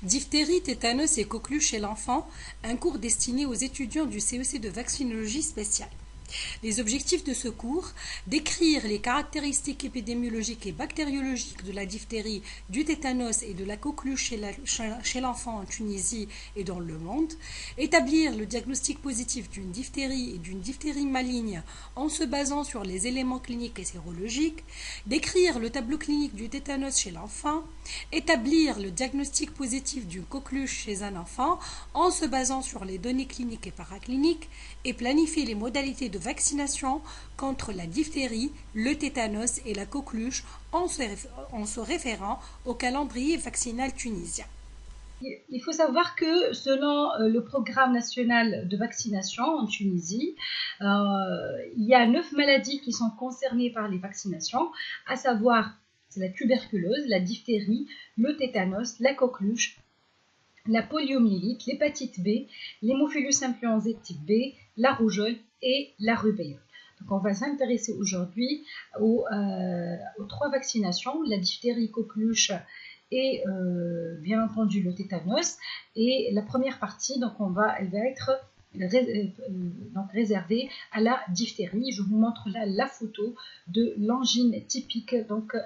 Diphtérie, tétanos et coqueluche chez l'enfant, un cours destiné aux étudiants du CEC de vaccinologie spéciale. Les objectifs de ce cours, décrire les caractéristiques épidémiologiques et bactériologiques de la diphtérie, du tétanos et de la coqueluche chez l'enfant en Tunisie et dans le monde, établir le diagnostic positif d'une diphtérie et d'une diphtérie maligne en se basant sur les éléments cliniques et sérologiques, décrire le tableau clinique du tétanos chez l'enfant, établir le diagnostic positif d'une coqueluche chez un enfant en se basant sur les données cliniques et paracliniques et planifier les modalités de vaccination contre la diphtérie, le tétanos et la coqueluche en se référant au calendrier vaccinal tunisien. Il faut savoir que selon le programme national de vaccination en Tunisie, il y a 9 maladies qui sont concernées par les vaccinations, à savoir c'est la tuberculose, la diphtérie, le tétanos, la coqueluche, la poliomyélite, l'hépatite B, l'hémophilus influenzae type B, la rougeole et la rubéole. Donc on va s'intéresser aujourd'hui aux 3 vaccinations, la diphtérie, coqueluche et bien entendu le tétanos. Et la première partie, donc elle va être réservée à la diphtérie. Je vous montre là la photo de l'angine typique donc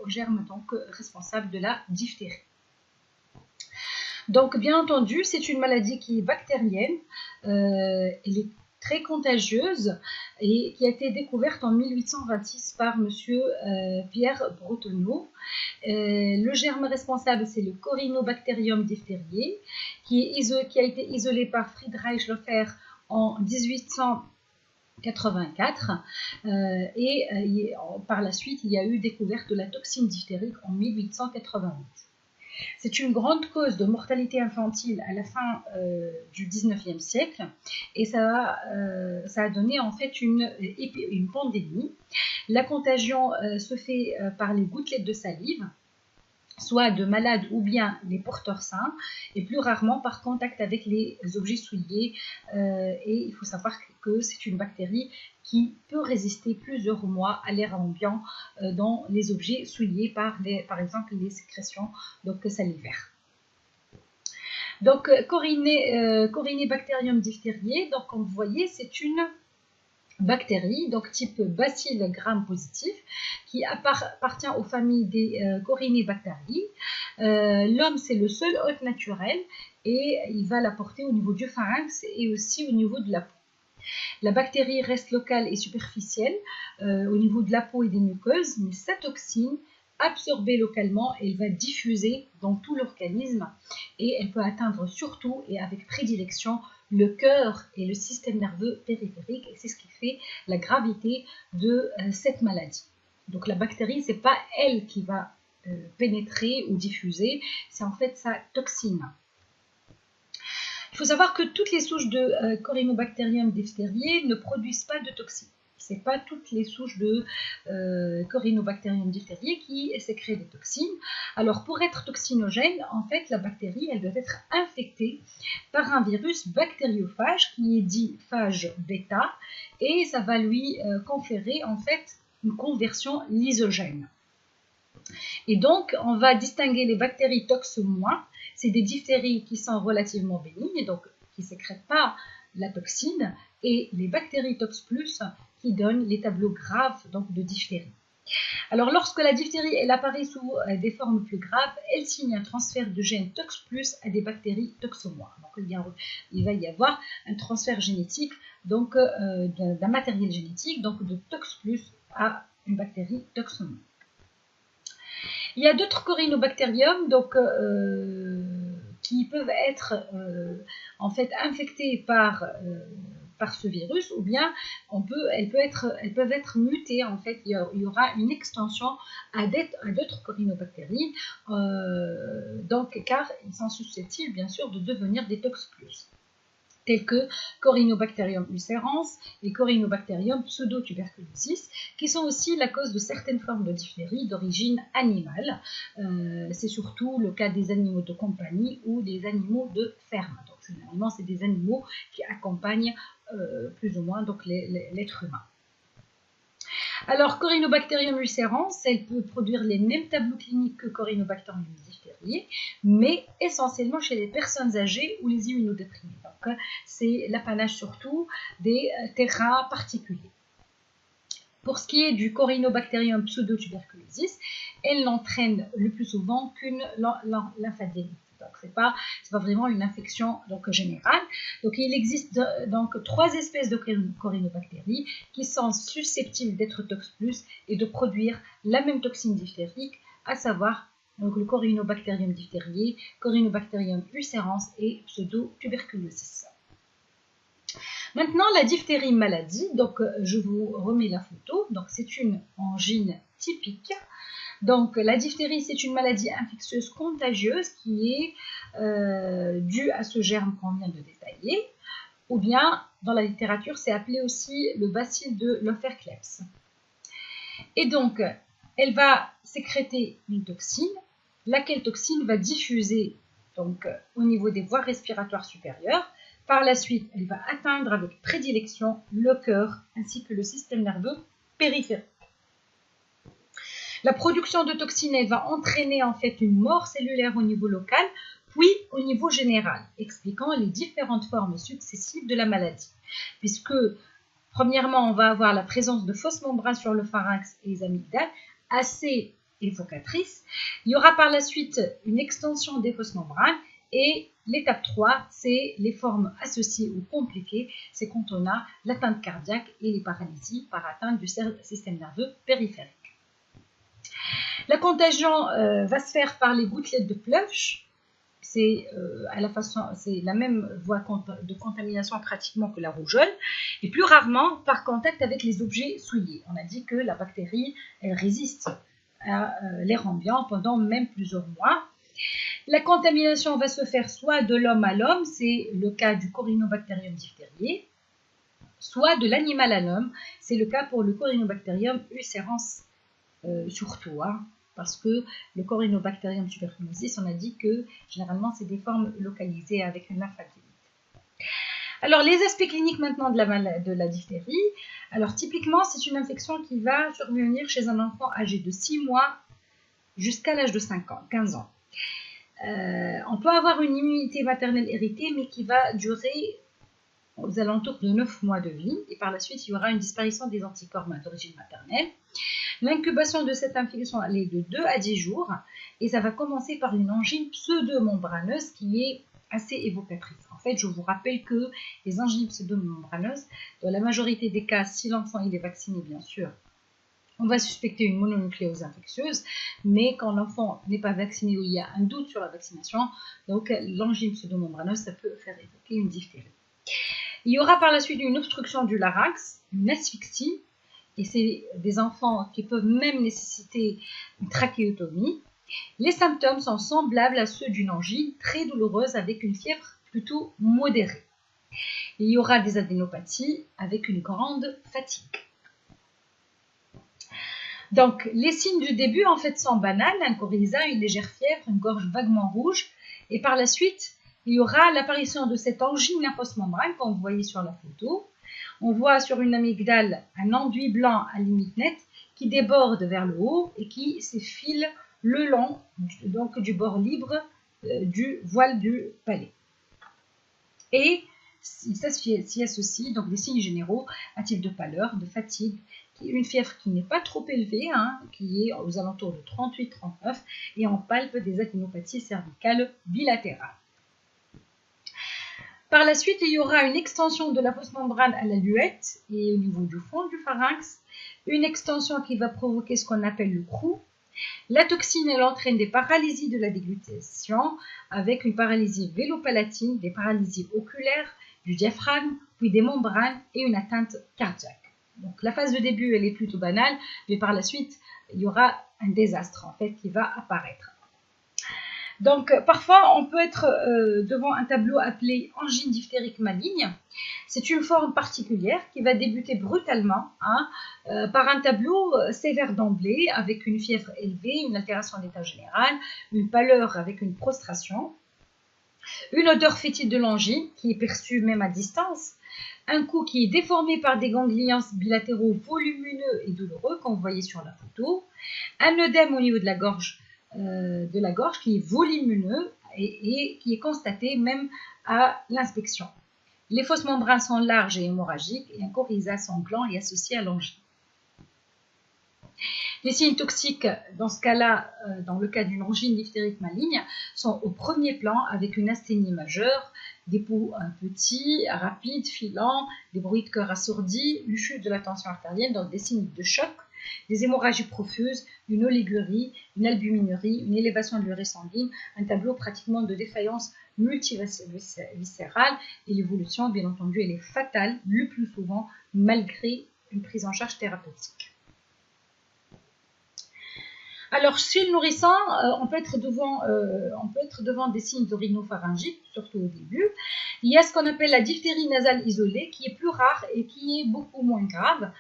au germe donc responsable de la diphtérie. Donc, bien entendu, c'est une maladie qui est bactérienne. Elle est très contagieuse et qui a été découverte en 1826 par monsieur Pierre Bretonneau. Le germe responsable, c'est le Corynebacterium diphtheriae, qui a été isolé par Friedreich Loeffler en 1884 par la suite, il y a eu découverte de la toxine diphtérique en 1888. C'est une grande cause de mortalité infantile à la fin du 19e siècle et ça a donné en fait une pandémie. La contagion se fait par les gouttelettes de salive, soit de malades ou bien les porteurs sains, et plus rarement par contact avec les objets souillés. Et il faut savoir que c'est une bactérie qui peut résister plusieurs mois à l'air ambiant dans les objets souillés par exemple les sécrétions donc, salivaires. Donc, Corynebacterium diphtheriae, donc comme vous voyez, c'est une bactérie, donc type bacille gram positif, qui appartient aux familles des Corynebacteriae. L'homme, c'est le seul hôte naturel et il va la porter au niveau du pharynx et aussi au niveau de la peau. La bactérie reste locale et superficielle au niveau de la peau et des muqueuses, mais sa toxine, absorbée localement, elle va diffuser dans tout l'organisme et elle peut atteindre surtout et avec prédilection le cœur et le système nerveux périphérique, et c'est ce qui fait la gravité de cette maladie. Donc la bactérie, ce n'est pas elle qui va pénétrer ou diffuser, c'est en fait sa toxine. Il faut savoir que toutes les souches de Corynebacterium diphtheriae ne produisent pas de toxines. Ce n'est pas toutes les souches de Corynebacterium diphtheriae qui sécrètent des toxines. Alors, pour être toxinogène, en fait, la bactérie, elle doit être infectée par un virus bactériophage qui est dit phage bêta, et ça va lui conférer, en fait, une conversion lysogène. Et donc, on va distinguer les bactéries tox moins. C'est des diphtéries qui sont relativement bénignes, donc qui ne sécrètent pas la toxine, et les bactéries tox plus qui donnent les tableaux graves donc, de diphtérie. Alors, lorsque la diphtérie elle apparaît sous des formes plus graves, elle signe un transfert de gène tox plus à des bactéries toxo-moins. Donc, il va y avoir un transfert génétique donc d'un matériel génétique, donc de tox plus à une bactérie toxo-moins. Il y a d'autres corynebactériums donc, qui peuvent être en fait infectés par ce virus, ou bien elles peuvent être mutées. En fait, il y aura une extension à d'autres corynebactéries, donc, car ils sont susceptibles bien sûr de devenir des tox plus, tels que Corynebacterium ulcerans et Corynebacterium pseudotuberculosis, qui sont aussi la cause de certaines formes de diphtérie d'origine animale. C'est surtout le cas des animaux de compagnie ou des animaux de ferme. Donc, généralement, c'est des animaux qui accompagnent plus ou moins l'être humain. Alors, Corynebacterium ulcerans, elle peut produire les mêmes tableaux cliniques que Corynebacterium diphtheriae. bactériés, mais essentiellement chez les personnes âgées ou les immunodéprimés. Donc, c'est l'apanage surtout des terrains particuliers. Pour ce qui est du Corynebacterium pseudotuberculosis, elle n'entraîne le plus souvent qu'une lymphadenite. Donc, c'est pas vraiment une infection générale. Donc, il existe donc 3 espèces de corynebactéries qui sont susceptibles d'être tox+ et de produire la même toxine diphtérique, à savoir donc, le Corynebacterium diphtheriae, Corynebacterium ulcerans et pseudotuberculosis. Maintenant, la diphtérie maladie, donc je vous remets la photo. Donc, c'est une angine typique. Donc, la diphtérie, c'est une maladie infectieuse contagieuse qui est due à ce germe qu'on vient de détailler. Ou bien, dans la littérature, c'est appelé aussi le bacille de Loeffler-Klebs. Et donc, elle va sécréter une toxine, laquelle toxine va diffuser donc, au niveau des voies respiratoires supérieures. Par la suite, elle va atteindre avec prédilection le cœur ainsi que le système nerveux périphérique. La production de toxines, elle va entraîner en fait une mort cellulaire au niveau local, puis au niveau général, expliquant les différentes formes successives de la maladie. Puisque, premièrement, on va avoir la présence de fausses membranes sur le pharynx et les amygdales, assez évocatrices. Il y aura par la suite une extension des fausses membranes. Et l'étape 3, c'est les formes associées ou compliquées. C'est quand on a l'atteinte cardiaque et les paralysies par atteinte du système nerveux périphérique. La contagion va se faire par les gouttelettes de Pleuch. C'est la même voie de contamination pratiquement que la rougeole. Et plus rarement par contact avec les objets souillés. On a dit que la bactérie, elle résiste à l'air ambiant pendant même plusieurs mois. La contamination va se faire soit de l'homme à l'homme, c'est le cas du Corynebacterium diphtheriae, soit de l'animal à l'homme, c'est le cas pour le Corynebacterium ulcerans surtout, parce que le Corynebacterium tuberculosis, on a dit que généralement c'est des formes localisées avec une lymphadenite. Alors les aspects cliniques maintenant de la diphtérie, alors typiquement c'est une infection qui va survenir chez un enfant âgé de 6 mois jusqu'à l'âge de 15 ans. On peut avoir une immunité maternelle héritée, mais qui va durer aux alentours de 9 mois de vie. Et par la suite, il y aura une disparition des anticorps d'origine maternelle. L'incubation de cette infection, elle est de 2 à 10 jours. Et ça va commencer par une angine pseudomembraneuse qui est assez évocatrice. En fait, je vous rappelle que les angines pseudomembraneuses, dans la majorité des cas, si l'enfant est vacciné, bien sûr, on va suspecter une mononucléose infectieuse, mais quand l'enfant n'est pas vacciné ou il y a un doute sur la vaccination, donc l'angine pseudomembraneuse, ça peut faire évoquer une diphtérie. Il y aura par la suite une obstruction du larynx, une asphyxie, et c'est des enfants qui peuvent même nécessiter une trachéotomie. Les symptômes sont semblables à ceux d'une angine très douloureuse avec une fièvre plutôt modérée. Il y aura des adénopathies avec une grande fatigue. Donc, les signes du début, en fait, sont banals, un coryza, une légère fièvre, une gorge vaguement rouge, et par la suite, il y aura l'apparition de cette angine lymphos-membrane, comme vous voyez sur la photo. On voit sur une amygdale un enduit blanc à limite nette qui déborde vers le haut et qui s'effile le long du bord libre du voile du palais. Et s'y associe donc des signes généraux à type de pâleur, de fatigue, une fièvre qui n'est pas trop élevée, qui est aux alentours de 38-39, et on palpe des adénopathies cervicales bilatérales. Par la suite, il y aura une extension de la fausse membrane à la luette et au niveau du fond du pharynx, une extension qui va provoquer ce qu'on appelle le crou. La toxine, elle entraîne des paralysies de la déglutition avec une paralysie vélopalatine, des paralysies oculaires, du diaphragme, puis des membranes et une atteinte cardiaque. Donc la phase de début, elle est plutôt banale, mais par la suite, il y aura un désastre en fait qui va apparaître. Donc parfois, on peut être devant un tableau appelé angine diphtérique maligne. C'est une forme particulière qui va débuter brutalement par un tableau sévère d'emblée avec une fièvre élevée, une altération de l'état général, une pâleur avec une prostration, une odeur fétide de l'angine qui est perçue même à distance, un cou qui est déformé par des ganglions bilatéraux volumineux et douloureux, comme vous voyez sur la photo, un œdème au niveau de la gorge de la gorge qui est volumineux et qui est constaté même à l'inspection. Les fausses membranes sont larges et hémorragiques et un coryza sanglant est associé à l'angine. Les signes toxiques, dans ce cas-là, dans le cas d'une angine diphtérique maligne, sont au premier plan avec une asthénie majeure, des pouls petits, rapides, filants, des bruits de cœur assourdis, une chute de la tension artérielle, donc des signes de choc, des hémorragies profuses, une oligurie, une albuminurie, une élévation de l'urée sanguine, un tableau pratiquement de défaillance multiviscérale et l'évolution, bien entendu, elle est fatale le plus souvent malgré une prise en charge thérapeutique. Alors, chez le nourrisson, on peut être devant des signes d'orinopharyngite, surtout au début. Il y a ce qu'on appelle la diphtérie nasale isolée, qui est plus rare et qui est beaucoup moins grave.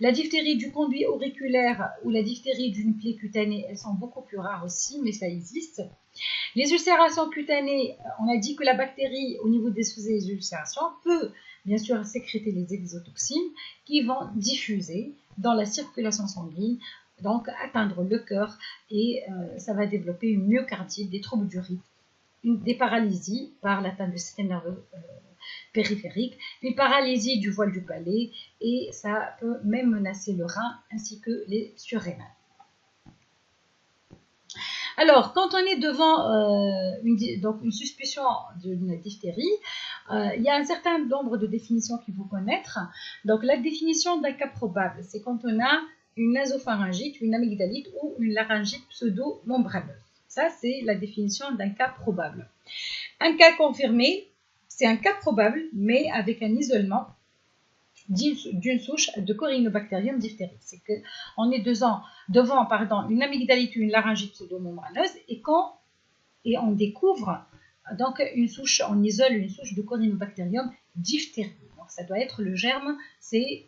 La diphtérie du conduit auriculaire ou la diphtérie d'une plaie cutanée, elles sont beaucoup plus rares aussi, mais ça existe. Les ulcérations cutanées, on a dit que la bactérie, au niveau des ulcérations, peut bien sûr sécréter les exotoxines qui vont diffuser dans la circulation sanguine, donc atteindre le cœur et ça va développer une myocardite, des troubles du rythme, des paralysies par l'atteinte du système nerveux périphérique, une paralysie du voile du palais et ça peut même menacer le rein ainsi que les surrénales. Alors, quand on est devant une suspicion d'une diphtérie, il y a un certain nombre de définitions qu'il faut connaître. Donc, la définition d'un cas probable, c'est quand on a une nasopharyngite, une amygdalite ou une laryngite pseudo-membraneuse. Ça, c'est la définition d'un cas probable. Un cas confirmé, c'est un cas probable, mais avec un isolement d'une souche de Corynebacterium diphtherique. C'est qu'on est devant une amygdalite ou une laryngite pseudo-membraneuse et on découvre donc une souche, on isole une souche de Corynebacterium diphtherique. Donc ça doit être le germe, c'est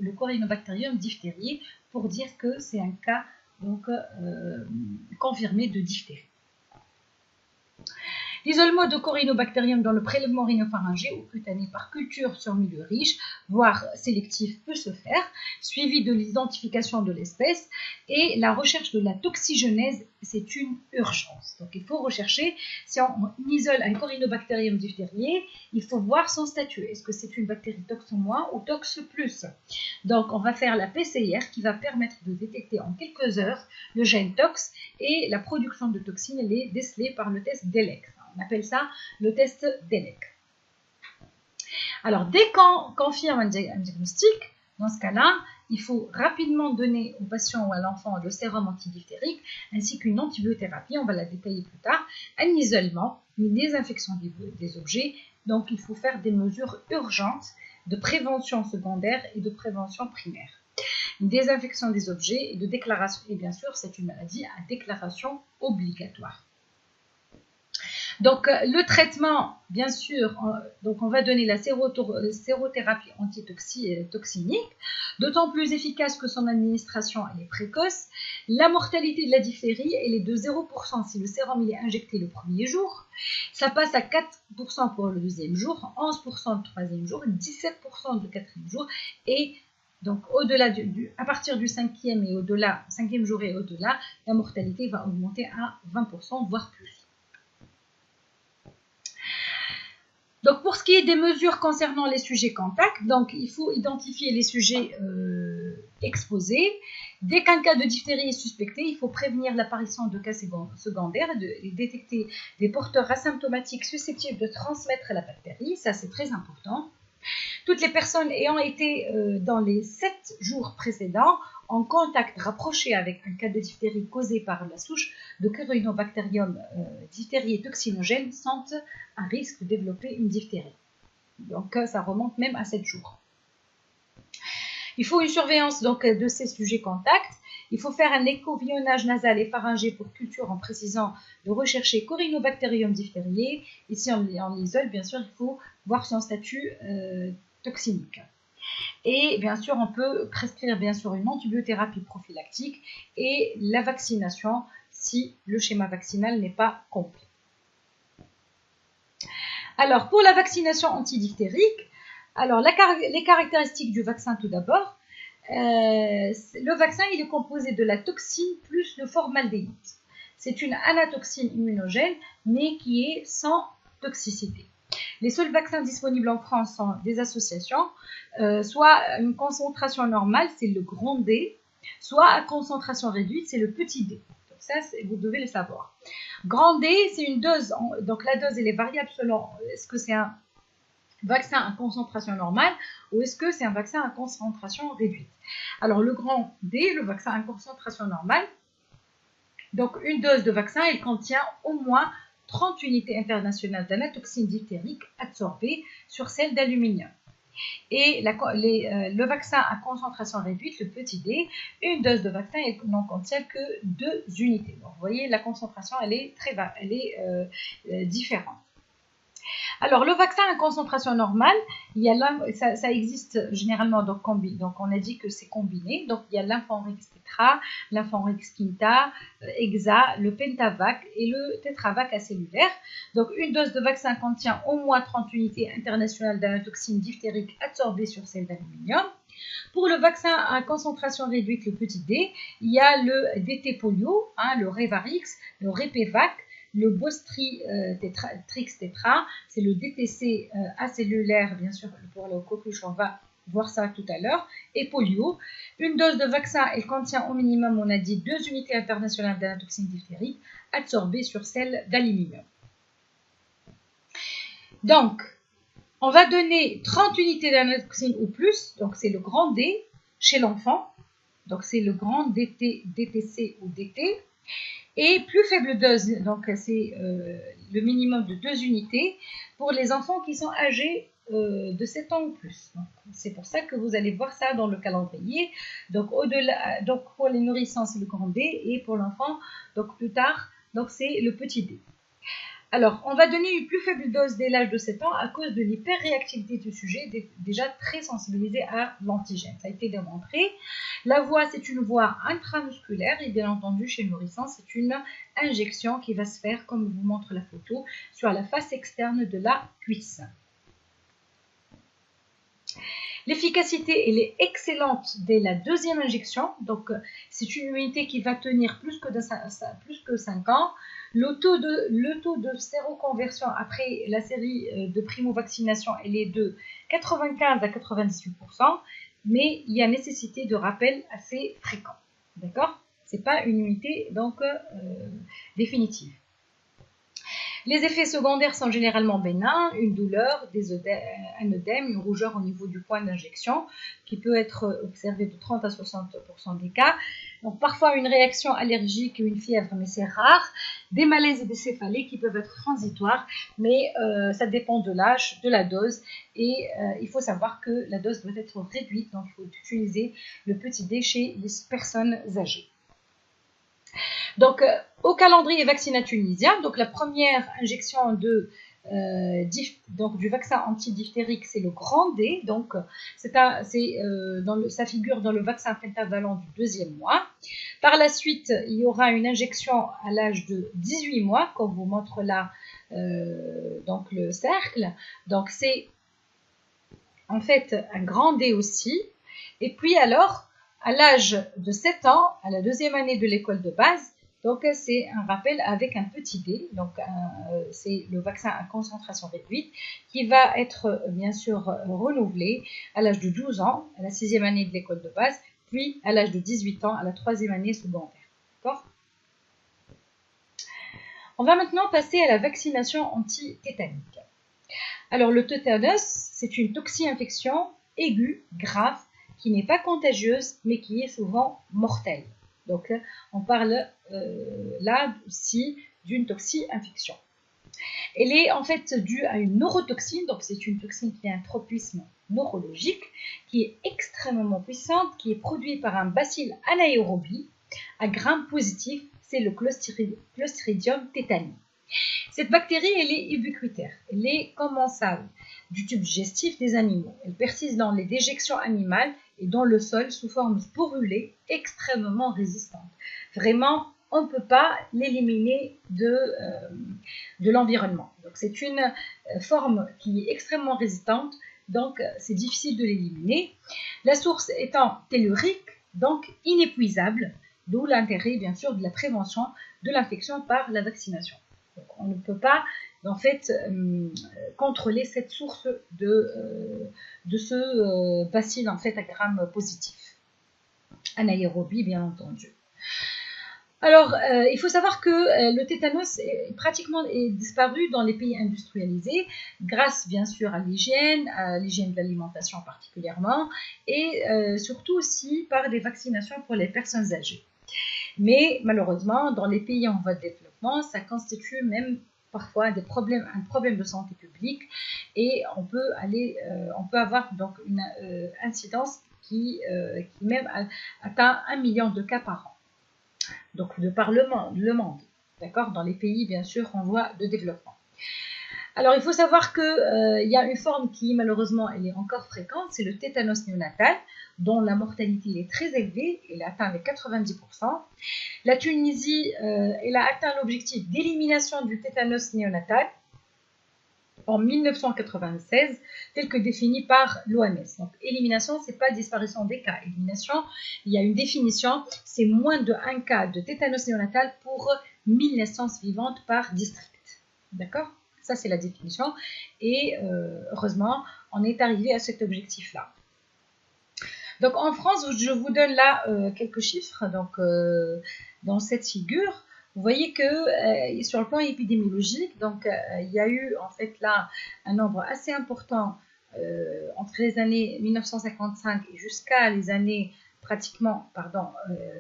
le Corynebacterium diphtheriae pour dire que c'est un cas donc, confirmé de diphtérie. L'isolement de Corynebacterium dans le prélèvement rhinopharyngé ou cutané par culture sur milieu riche, voire sélectif, peut se faire, suivi de l'identification de l'espèce et la recherche de la toxigenèse, c'est une urgence. Donc il faut rechercher, si on isole un Corynebacterium diphtheriae, il faut voir son statut. Est-ce que c'est une bactérie tox moins ou tox plus? Donc on va faire la PCR qui va permettre de détecter en quelques heures le gène tox et la production de toxines, elle est décelée par le test d'Elec. On appelle ça le test d'Elec. Alors, dès qu'on confirme un diagnostic, dans ce cas-là, il faut rapidement donner au patient ou à l'enfant le sérum antidiphtérique ainsi qu'une antibiothérapie, on va la détailler plus tard, un isolement, une désinfection des objets. Donc, il faut faire des mesures urgentes de prévention secondaire et de prévention primaire. Une désinfection des objets et de déclaration, et bien sûr, c'est une maladie à déclaration obligatoire. Donc, le traitement, bien sûr, donc on va donner la sérothérapie antitoxinique, d'autant plus efficace que son administration elle est précoce. La mortalité de la diphtérie, elle est de 0% si le sérum il est injecté le premier jour. Ça passe à 4% pour le deuxième jour, 11% le troisième jour, 17% le quatrième jour. Et donc, au-delà à partir du cinquième jour et au-delà, la mortalité va augmenter à 20%, voire plus. Donc, pour ce qui est des mesures concernant les sujets contacts, donc il faut identifier les sujets exposés. Dès qu'un cas de diphtérie est suspecté, il faut prévenir l'apparition de cas secondaires et détecter des porteurs asymptomatiques susceptibles de transmettre la bactérie. Ça, c'est très important. Toutes les personnes ayant été dans les 7 jours précédents en contact rapproché avec un cas de diphtérie causé par la souche de Corynebacterium diphtheriae toxinogène sont à risque de développer une diphtérie. Donc ça remonte même à 7 jours. Il faut une surveillance donc, de ces sujets contacts. Il faut faire un échantillonnage nasal et pharyngé pour culture en précisant de rechercher Corynebacterium diphtheriae. Et si on l'isole, bien sûr, il faut voir son statut toxinique. Et bien sûr, on peut prescrire bien sûr une antibiothérapie prophylactique et la vaccination si le schéma vaccinal n'est pas complet. Alors, pour la vaccination antidiphtérique, alors les caractéristiques du vaccin tout d'abord. Le vaccin il est composé de la toxine plus le formaldéhyde. c'est une anatoxine immunogène, mais qui est sans toxicité. Les seuls vaccins disponibles en France sont des associations, soit une concentration normale, c'est le grand D, soit à concentration réduite, c'est le petit D. Donc ça, vous devez le savoir. Grand D, c'est une dose, donc la dose elle est variable selon est-ce que c'est un vaccin à concentration normale ou est-ce que c'est un vaccin à concentration réduite. Alors le grand D, le vaccin à concentration normale, donc une dose de vaccin, il contient au moins 30 unités internationales d'anatoxine diphtérique absorbées sur celle d'aluminium. Et le vaccin à concentration réduite, le petit D, une dose de vaccin, il n'en contient que 2 unités. Donc, vous voyez, la concentration, elle est différente. Alors, le vaccin à concentration normale, ça existe généralement, donc on a dit que c'est combiné. Donc, il y a l'Infanrix Tetra, l'Infanrix Quinta, Hexa, le Pentavac et le Tetravac acellulaire. Donc, une dose de vaccin contient au moins 30 unités internationales d'anatoxine diphtérique absorbées sur celle d'aluminium. Pour le vaccin à concentration réduite, le petit D, il y a le DT polio, le Revarix, le Repevac, le Bostrix Tetra, c'est le DTC acellulaire, bien sûr, pour le coqueluche, on va voir ça tout à l'heure, et polio. Une dose de vaccin, elle contient au minimum, on a dit, 2 unités internationales d'anatoxine diphtérique absorbées sur celle d'aluminium. Donc, on va donner 30 unités d'anatoxine ou plus, donc c'est le grand D chez l'enfant, donc c'est le grand DTC ou DT. Et plus faible dose, donc c'est le minimum de 2 unités pour les enfants qui sont âgés de 7 ans ou plus. C'est pour ça que vous allez voir ça dans le calendrier. Donc, donc pour les nourrissons, c'est le grand D et pour l'enfant, donc plus tard, donc c'est le petit D. Alors, on va donner une plus faible dose dès l'âge de 7 ans à cause de l'hyperréactivité du sujet, déjà très sensibilisé à l'antigène. Ça a été démontré. La voie, c'est une voie intramusculaire et bien entendu, chez le nourrisson, c'est une injection qui va se faire, comme vous montre la photo, sur la face externe de la cuisse. L'efficacité, elle est excellente dès la deuxième injection. Donc, c'est une unité qui va tenir plus que 5 ans. Le taux de séroconversion après la série de primo-vaccination, elle est de 95 à 98%, mais il y a nécessité de rappel assez fréquent. D'accord? Ce n'est pas une unité donc définitive. Les effets secondaires sont généralement bénins, une douleur, un œdème, une rougeur au niveau du point d'injection qui peut être observée de 30 à 60% des cas. Donc parfois une réaction allergique ou une fièvre, mais c'est rare. Des malaises et des céphalées qui peuvent être transitoires, mais ça dépend de l'âge, de la dose. Et il faut savoir que la dose doit être réduite, donc il faut utiliser le petit D chez les personnes âgées. Donc, au calendrier vaccinal tunisien, donc la première injection du vaccin antidiphtérique, c'est le grand D. Donc, ça figure dans le vaccin pentavalent du 2e mois. Par la suite, il y aura une injection à l'âge de 18 mois, comme vous montre là donc le cercle. Donc, c'est en fait un grand D aussi. Et puis alors, à l'âge de 7 ans, à la 2e année de l'école de base, donc c'est un rappel avec un petit D, donc c'est le vaccin à concentration réduite qui va être bien sûr renouvelé à l'âge de 12 ans, à la 6e année de l'école de base, puis à l'âge de 18 ans, à la 3e année secondaire. D'accord ? On va maintenant passer à la vaccination anti-tétanique. Alors le tétanos, c'est une toxi-infection aiguë, grave, qui n'est pas contagieuse, mais qui est souvent mortelle. Donc, on parle là aussi d'une toxi-infection. Elle est en fait due à une neurotoxine, donc c'est une toxine qui a un tropisme neurologique, qui est extrêmement puissante, qui est produite par un bacille anaérobie à gram positif, c'est le Clostridium tetani. Cette bactérie, elle est ubiquitaire, elle est commensale du tube digestif des animaux. Elle persiste dans les déjections animales et dans le sol sous forme sporulée, extrêmement résistante. Vraiment, on ne peut pas l'éliminer de l'environnement. Donc, c'est une forme qui est extrêmement résistante, donc c'est difficile de l'éliminer. La source étant tellurique, donc inépuisable, d'où l'intérêt bien sûr de la prévention de l'infection par la vaccination. Donc, on ne peut pas en fait contrôler cette source de ce bacille en fait à gram positif, anaérobie bien entendu. Alors, il faut savoir que le tétanos est disparu dans les pays industrialisés, grâce bien sûr à l'hygiène de l'alimentation particulièrement, et surtout aussi par des vaccinations pour les personnes âgées. Mais malheureusement, dans les pays en voie de développement, ça constitue même parfois un problème de santé publique, et on peut avoir donc une incidence qui même atteint 1 million de cas par an. Donc de par le monde, d'accord, dans les pays bien sûr en voie de développement. Alors il faut savoir que y a une forme qui malheureusement elle est encore fréquente, c'est le tétanos néonatal, dont la mortalité est très élevée, elle atteint les 90%. La Tunisie, elle a atteint l'objectif d'élimination du tétanos néonatal en 1996, tel que défini par l'OMS. Donc, élimination, ce n'est pas disparition des cas. Élimination, il y a une définition, c'est moins de 1 cas de tétanos néonatal pour 1000 naissances vivantes par district. D'accord? Ça, c'est la définition. Et heureusement, on est arrivé à cet objectif-là. Donc, en France, je vous donne là quelques chiffres. Donc, dans cette figure, vous voyez que sur le plan épidémiologique, donc il y a eu en fait là un nombre assez important entre les années 1955 et jusqu'à les années pratiquement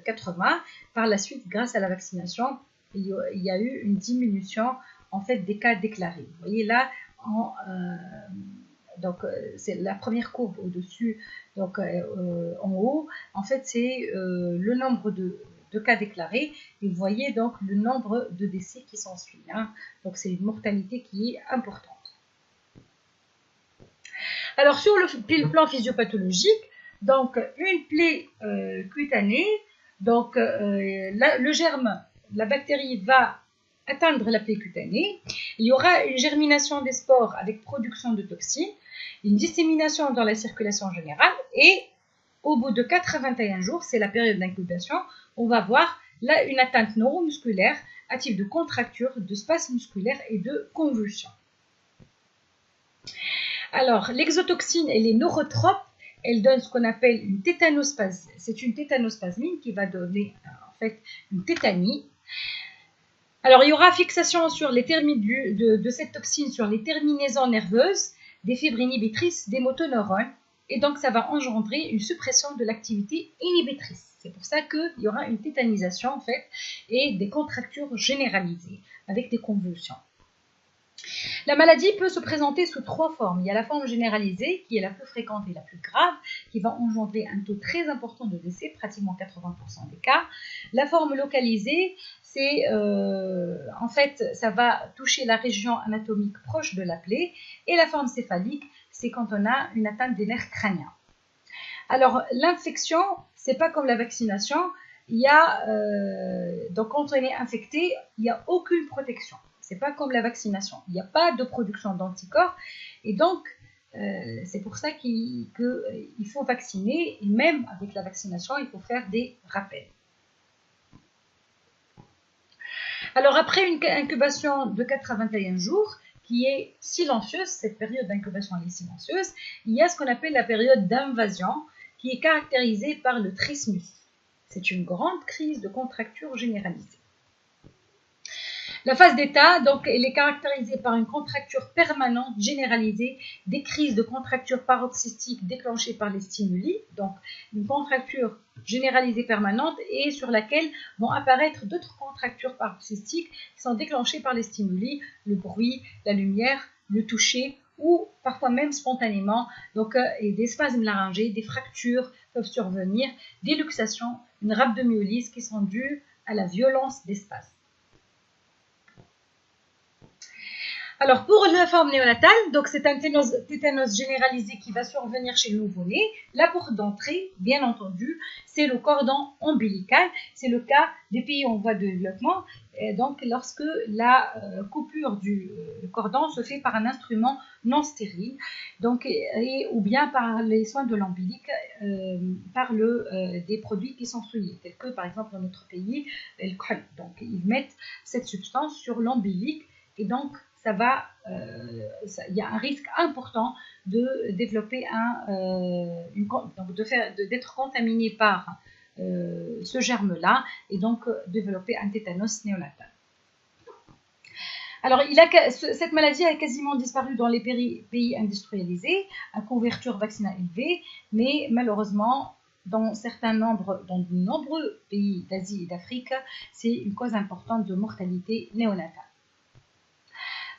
80. Par la suite, grâce à la vaccination, il y a eu une diminution en fait des cas déclarés. Vous voyez là donc c'est la première courbe au-dessus, donc en haut, en fait c'est le nombre de cas déclarés, et vous voyez donc le nombre de décès qui s'ensuit. Donc c'est une mortalité qui est importante. Alors sur le plan physiopathologique, donc une plaie cutanée, donc le germe, la bactérie va atteindre la plaie cutanée, il y aura une germination des spores avec production de toxines, une dissémination dans la circulation générale, et au bout de 4 à 21 jours, c'est la période d'incubation, on va voir là une atteinte neuromusculaire à type de contracture, de spasme musculaire et de convulsion. Alors, l'exotoxine et les neurotropes, elles donnent ce qu'on appelle une tétanospasmine. C'est une tétanospasmine qui va donner en fait une tétanie. Alors, il y aura fixation sur les de cette toxine sur les terminaisons nerveuses, des fibres inhibitrices des motoneurones, et donc ça va engendrer une suppression de l'activité inhibitrice. C'est pour ça qu'il y aura une tétanisation en fait et des contractures généralisées avec des convulsions. La maladie peut se présenter sous 3 formes. Il y a la forme généralisée qui est la plus fréquente et la plus grave, qui va engendrer un taux très important de décès, pratiquement 80% des cas. La forme localisée, c'est en fait ça va toucher la région anatomique proche de la plaie, et la forme céphalique, c'est quand on a une atteinte des nerfs crâniens. Alors l'infection, c'est pas comme la vaccination. Il y a donc quand on est infecté, il n'y a aucune protection. C'est pas comme la vaccination. Il n'y a pas de production d'anticorps, et donc c'est pour ça qu'il faut vacciner, et même avec la vaccination, il faut faire des rappels. Alors après une incubation de 4 à 21 jours, qui est silencieuse, cette période d'incubation est silencieuse, il y a ce qu'on appelle la période d'invasion, qui est caractérisée par le trismus. C'est une grande crise de contracture généralisée. La phase d'état, donc, elle est caractérisée par une contracture permanente généralisée, des crises de contracture paroxystique déclenchées par les stimuli, donc une contracture généralisée permanente et sur laquelle vont apparaître d'autres contractures paroxystiques qui sont déclenchées par les stimuli, le bruit, la lumière, le toucher ou parfois même spontanément. Donc, et des spasmes laryngés, des fractures peuvent survenir, des luxations, une rhabdomyolyse qui sont dues à la violence des spasmes. Alors, pour la forme néonatale, donc c'est un tétanos généralisé qui va survenir chez le nouveau-né. La porte d'entrée, bien entendu, c'est le cordon ombilical. C'est le cas des pays en voie de développement. Et donc, lorsque la coupure du cordon se fait par un instrument non stérile, donc, ou bien par les soins de l'ombilic, par des produits qui sont souillés, tels que par exemple dans notre pays, le khol. Donc ils mettent cette substance sur l'ombilic et donc il y a un risque important de développer d'être contaminé par ce germe-là et donc développer un tétanos néonatal. Alors, cette maladie a quasiment disparu dans les pays industrialisés, à couverture vaccinale élevée, mais malheureusement, dans de nombreux pays d'Asie et d'Afrique, c'est une cause importante de mortalité néonatale.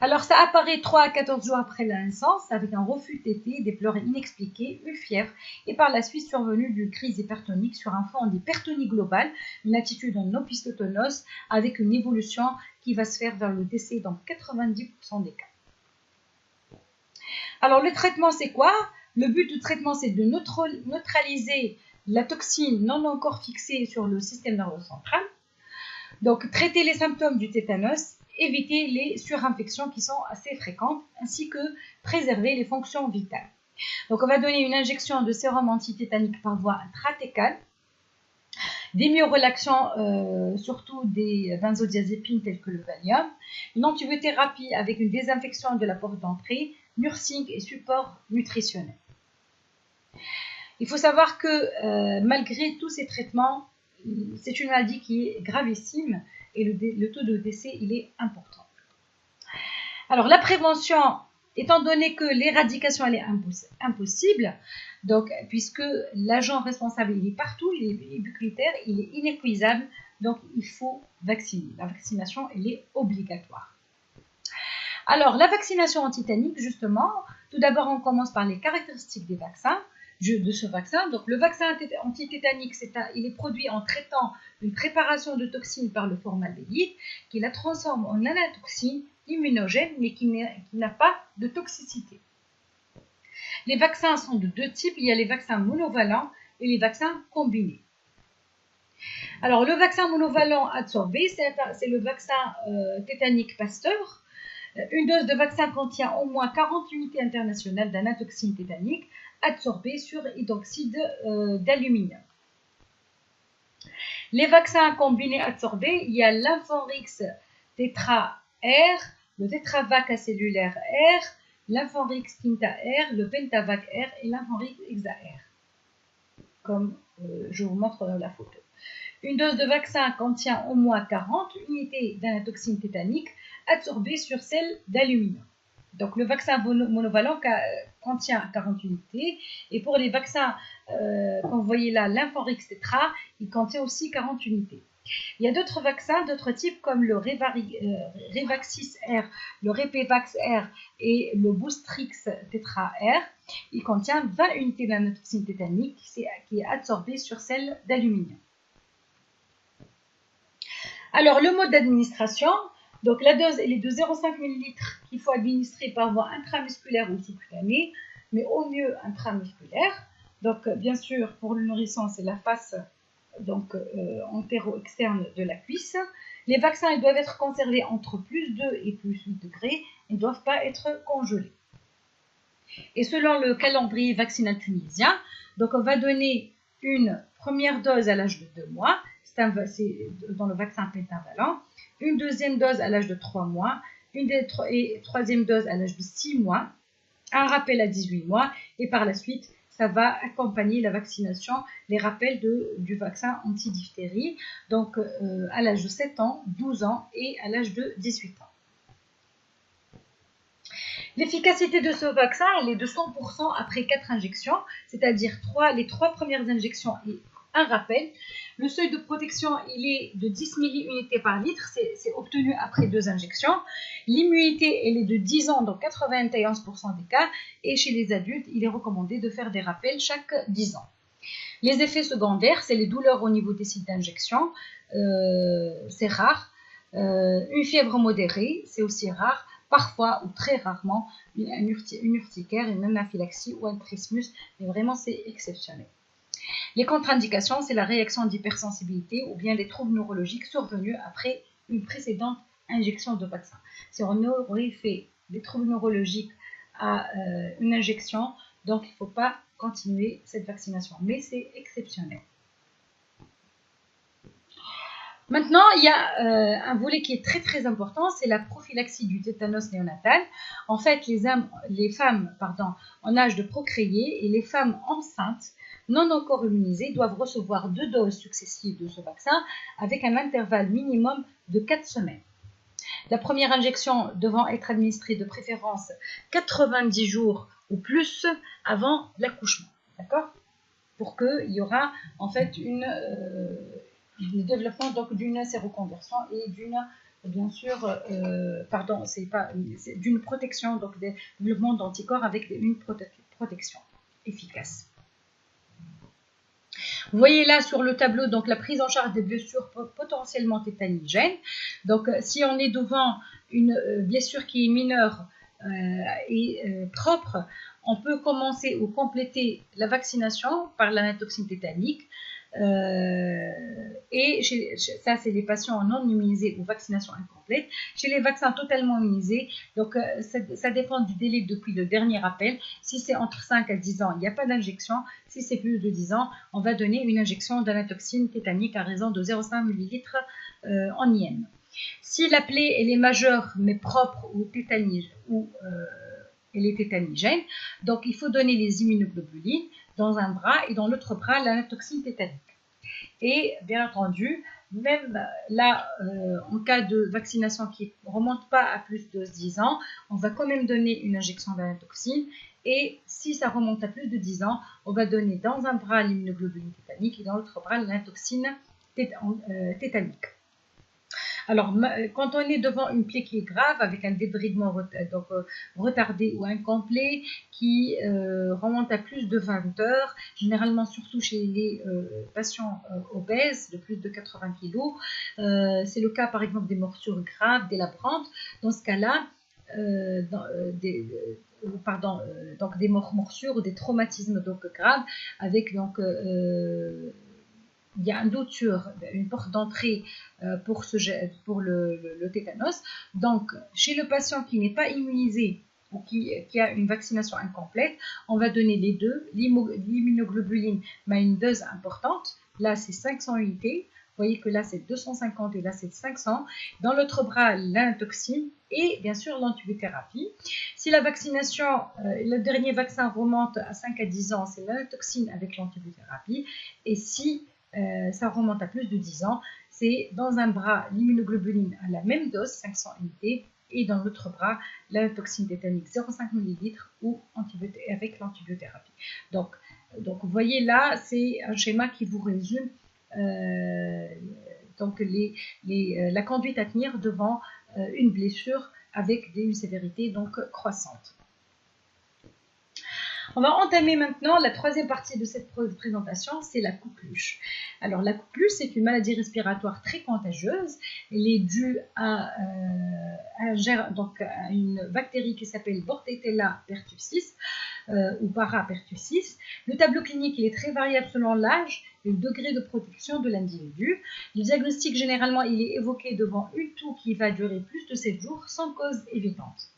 Alors, ça apparaît 3 à 14 jours après la naissance, avec un reflux tété, des pleurs inexpliquées, une fièvre, et par la suite survenue d'une crise hypertonique sur un fond d'hypertonie globale, une attitude en opisthotonnose, avec une évolution qui va se faire vers le décès dans 90% des cas. Alors, le traitement, c'est quoi? Le but du traitement, c'est de neutraliser la toxine non encore fixée sur le système nerveux central. Donc, traiter les symptômes du tétanos, éviter les surinfections qui sont assez fréquentes, ainsi que préserver les fonctions vitales. Donc, on va donner une injection de sérum antitétanique par voie intrathécale, des myorelaxants, surtout des benzodiazépines telles que le Valium, une antibiothérapie avec une désinfection de la porte d'entrée, nursing et support nutritionnel. Il faut savoir que malgré tous ces traitements, c'est une maladie qui est gravissime et le taux de décès il est important. Alors la prévention, étant donné que l'éradication elle est impossible, donc puisque l'agent responsable il est partout, il est ubiquitaire, il est inépuisable, donc il faut vacciner. La vaccination elle est obligatoire. Alors la vaccination antitétanique justement, tout d'abord on commence par les caractéristiques des vaccins. De ce vaccin. Donc le vaccin antitétanique, il est produit en traitant une préparation de toxines par le formaldéhyde qui la transforme en anatoxine immunogène mais qui n'a pas de toxicité. Les vaccins sont de deux types, il y a les vaccins monovalents et les vaccins combinés. Alors le vaccin monovalent adsorbé, c'est le vaccin tétanique Pasteur. Une dose de vaccin contient au moins 40 unités internationales d'anatoxine tétanique adsorbée sur hydroxyde d'aluminium. Les vaccins combinés adsorbés, il y a l'Infanrix Tetra R, le Tetravac acellulaire R, l'Infanrix Quinta R, le Pentavac R et l'Infanrix Hexa R, comme je vous montre dans la photo. Une dose de vaccin contient au moins 40 unités d'anatoxine tétanique adsorbée sur celle d'aluminium. Donc le vaccin monovalent contient 40 unités et pour les vaccins, comme vous voyez là, l'Infanrix Tetra, il contient aussi 40 unités. Il y a d'autres vaccins, d'autres types comme le Revaxis R, le Repevax R et le Boostrix Tetra R. Il contient 20 unités d'anatoxine tétanique qui est adsorbée sur celle d'aluminium. Alors le mode d'administration, donc la dose elle est de 0,5 ml qu'il faut administrer par voie intramusculaire ou sous-cutanée, mais au mieux intramusculaire. Donc bien sûr pour le nourrisson c'est la face donc antéro-externe de la cuisse. Les vaccins ils doivent être conservés entre plus 2 et plus 8 degrés, ils ne doivent pas être congelés. Et selon le calendrier vaccinal tunisien, donc on va donner une première dose à l'âge de 2 mois, c'est dans le vaccin pentavalent, une deuxième dose à l'âge de 3 mois, et troisième dose à l'âge de 6 mois, un rappel à 18 mois, et par la suite, ça va accompagner la vaccination, les rappels du vaccin anti-diphtérie, donc à l'âge de 7 ans, 12 ans et à l'âge de 18 ans. L'efficacité de ce vaccin, elle est de 100% après 4 injections, c'est-à-dire les 3 premières injections et un rappel. Le seuil de protection, il est de 10 milliunités par litre, c'est obtenu après 2 injections. L'immunité, elle est de 10 ans dans 91% des cas. Et chez les adultes, il est recommandé de faire des rappels chaque 10 ans. Les effets secondaires, c'est les douleurs au niveau des sites d'injection. C'est rare. Une fièvre modérée, c'est aussi rare. Parfois ou très rarement, une urticaire, une anaphylaxie ou un trismus. Mais vraiment, c'est exceptionnel. Les contre-indications, c'est la réaction d'hypersensibilité ou bien des troubles neurologiques survenus après une précédente injection de vaccin. Si on aurait fait des troubles neurologiques à une injection, donc il ne faut pas continuer cette vaccination, mais c'est exceptionnel. Maintenant, il y a un volet qui est très important, c'est la prophylaxie du tétanos néonatal. En fait, les femmes en âge de procréer et les femmes enceintes non encore immunisées doivent recevoir 2 doses successives de ce vaccin avec un intervalle minimum de 4 semaines. La première injection devant être administrée de préférence 90 jours ou plus avant l'accouchement, d'accord? Pour qu'il y aura en fait le développement d'une séroconversion et d'une, bien sûr, d'une protection, donc des développements d'anticorps avec une protection efficace. Vous voyez là sur le tableau donc la prise en charge des blessures potentiellement tétanigènes. Donc si on est devant une blessure qui est mineure et propre, on peut commencer ou compléter la vaccination par l'anatoxine tétanique. Et ça, c'est les patients non immunisés ou vaccination incomplète. Chez les vaccins totalement immunisés, donc ça dépend du délai depuis le dernier appel. Si c'est entre 5 à 10 ans, il n'y a pas d'injection. Si c'est plus de 10 ans, on va donner une injection d'anatoxine tétanique à raison de 0,5 ml en IM. Si la plaie elle est majeure mais propre ou tétanige ou elle est tétanigène, donc il faut donner les immunoglobulines dans un bras et dans l'autre bras l'anatoxine tétanique. Et bien entendu, même là, en cas de vaccination qui ne remonte pas à plus de 10 ans, on va quand même donner une injection d'anatoxine. Et si ça remonte à plus de 10 ans, on va donner dans un bras l'immunoglobuline tétanique et dans l'autre bras l'anatoxine tétanique. Alors, quand on est devant une plaie qui est grave, avec un débridement retardé ou incomplet, qui remonte à plus de 20 heures, généralement surtout chez les patients obèses de plus de 80 kg, c'est le cas par exemple des morsures graves, délabrantes. Dans ce cas-là, donc des morsures ou des traumatismes donc graves, avec donc il y a un doute sur une porte d'entrée pour le tétanos. Donc, chez le patient qui n'est pas immunisé ou qui a une vaccination incomplète, on va donner les deux. L'immunoglobuline mais à une dose importante. Là, c'est 500 unités. Vous voyez que là, c'est 250 et là, c'est 500. Dans l'autre bras, l'anatoxine et bien sûr l'antibiothérapie. Si la vaccination, le dernier vaccin remonte à 5 à 10 ans, c'est l'anatoxine avec l'antibiothérapie. Et si ça remonte à plus de 10 ans, c'est dans un bras l'immunoglobuline à la même dose, 500 unités, et dans l'autre bras l'anatoxine tétanique 0,5 ml ou avec l'antibiothérapie. Donc vous voyez là, c'est un schéma qui vous résume donc la conduite à tenir devant une blessure avec une sévérité donc croissante. On va entamer maintenant la troisième partie de cette présentation, c'est la coqueluche. Alors la coqueluche, c'est une maladie respiratoire très contagieuse. Elle est due à une bactérie qui s'appelle Bordetella pertussis ou Parapertussis. Le tableau clinique il est très variable selon l'âge et le degré de protection de l'individu. Le diagnostic, généralement, il est évoqué devant une toux qui va durer plus de 7 jours sans cause évidente.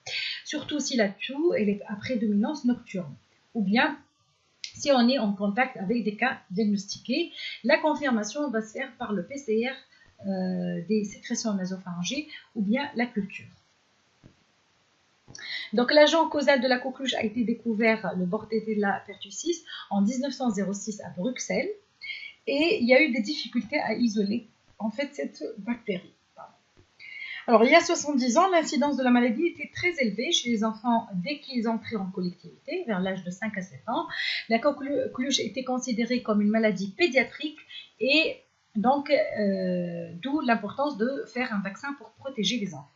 Surtout si la toux elle est à prédominance nocturne. Ou bien, si on est en contact avec des cas diagnostiqués, la confirmation va se faire par le PCR des sécrétions nasopharyngées ou bien la culture. Donc, l'agent causal de la coqueluche a été découvert, le Bordetella pertussis, en 1906 à Bruxelles. Et il y a eu des difficultés à isoler en fait cette bactérie. Alors, il y a 70 ans, l'incidence de la maladie était très élevée chez les enfants dès qu'ils entraient en collectivité, vers l'âge de 5 à 7 ans. La coqueluche était considérée comme une maladie pédiatrique et donc, d'où l'importance de faire un vaccin pour protéger les enfants.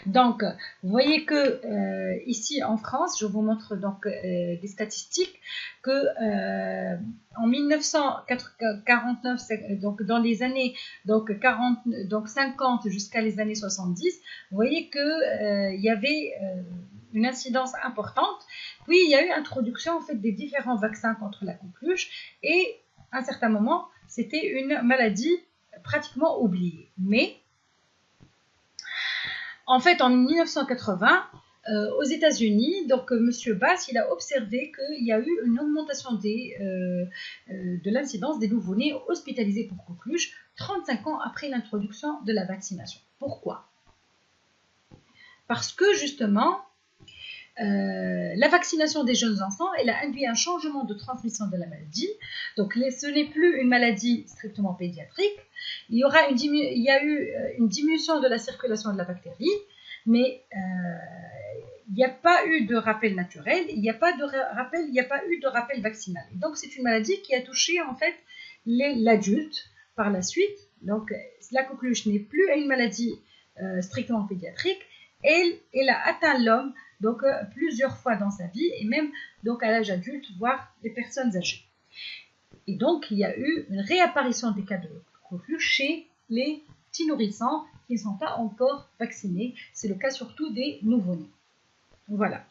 Donc, vous voyez que ici en France, je vous montre donc des statistiques que en 1949, donc dans les années 50 jusqu'à les années 70, vous voyez que il y avait une incidence importante. Puis il y a eu introduction en fait des différents vaccins contre la coqueluche et à un certain moment, c'était une maladie pratiquement oubliée. Mais En fait, en 1980, aux États-Unis, donc Monsieur Bass, il a observé qu'il y a eu une augmentation de l'incidence des nouveau-nés hospitalisés pour coqueluche 35 ans après l'introduction de la vaccination. Pourquoi? Parce que justement, la vaccination des jeunes enfants, elle a induit un changement de transmission de la maladie. Donc, ce n'est plus une maladie strictement pédiatrique. Il y a eu une diminution de la circulation de la bactérie, mais il n'y a pas eu de rappel naturel, il n'y a pas eu de rappel vaccinal. Et donc, c'est une maladie qui a touché en fait l'adulte par la suite. Donc, la coqueluche n'est plus une maladie strictement pédiatrique. Elle a atteint l'homme donc plusieurs fois dans sa vie et même donc à l'âge adulte, voire les personnes âgées. Et donc, il y a eu une réapparition des cas de coqueluche chez les petits nourrissons qui ne sont pas encore vaccinés. C'est le cas surtout des nouveau-nés. Voilà.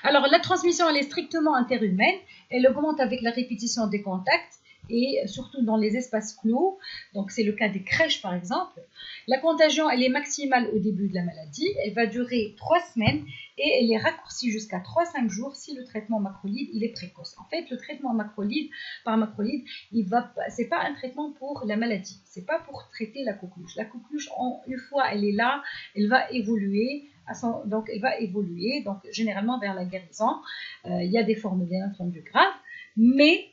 Alors, la transmission, elle est strictement interhumaine. Elle augmente avec la répétition des contacts et surtout dans les espaces clos. Donc, c'est le cas des crèches, par exemple. La contagion, elle est maximale au début de la maladie. Elle va durer 3 semaines et elle est raccourcie jusqu'à 3-5 jours si le traitement macrolide, il est précoce. En fait, le traitement par macrolide, c'est pas un traitement pour la maladie. C'est pas pour traiter la coqueluche. La coqueluche, une fois elle est là, elle va évoluer. Donc, généralement vers la guérison. Il y a des formes bien entendu graves, mais